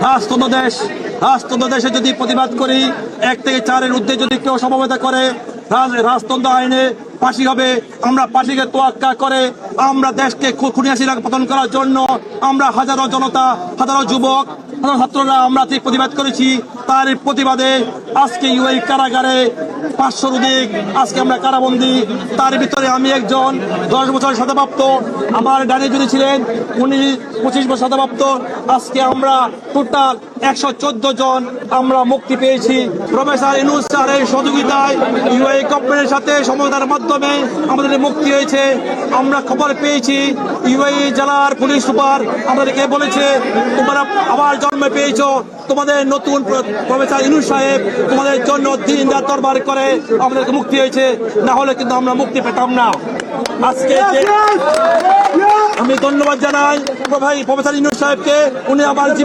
রাজতন্ত্র দেশে যদি প্রতিবাদ করি 1 থেকে 4-এর ঊর্ধ্বে যদি কেউ সমবেত করে রাজতন্ত্র আইনে ফাঁসি হবে। আমরা ফাঁসিকে তোয়াক্কা করে আমরা দেশকে খুনি হাসিনাকে পতন করার জন্য আমরা হাজারো জনতা, হাজারো যুবক, হাজারো ছাত্ররা আমরা ঠিক প্রতিবাদ করেছি। তার প্রতিবাদে আজকে ইউএই কারাগারে 500-র অধিক আজকে আমরা কারাবন্দী। তার ভিতরে আমি একজন 10 বছর সাজাপ্রাপ্ত, আমার ডানে যিনি ছিলেন উনি 25 বছর সাজাপ্রাপ্ত। আজকে আমরা টোটাল 114 জন আমরা মুক্তি পেয়েছি প্রফেসর ইউনূস স্যারের সহযোগিতায়, ইউএই গভর্নমেন্টের সাথে সমঝোতার মাধ্যমে আমাদের মুক্তি হয়েছে। আমরা খবর পেয়েছি ইউএই জেলার পুলিশ সুপার আমাদেরকে বলেছে তোমরা আবার জন্ম পেয়েছো, তোমাদের নতুন প্রফেসর ইউনূস সাহেব তোমাদের জন্য দিন রাত দরবার করে আমাদেরকে মুক্তি হয়েছে, না হলে কিন্তু আমরা মুক্তি পেতাম না। আজকে আমি ধন্যবাদ জানাই প্রফেসর ইউনূস সাহেবকে, উনি আমার জীবন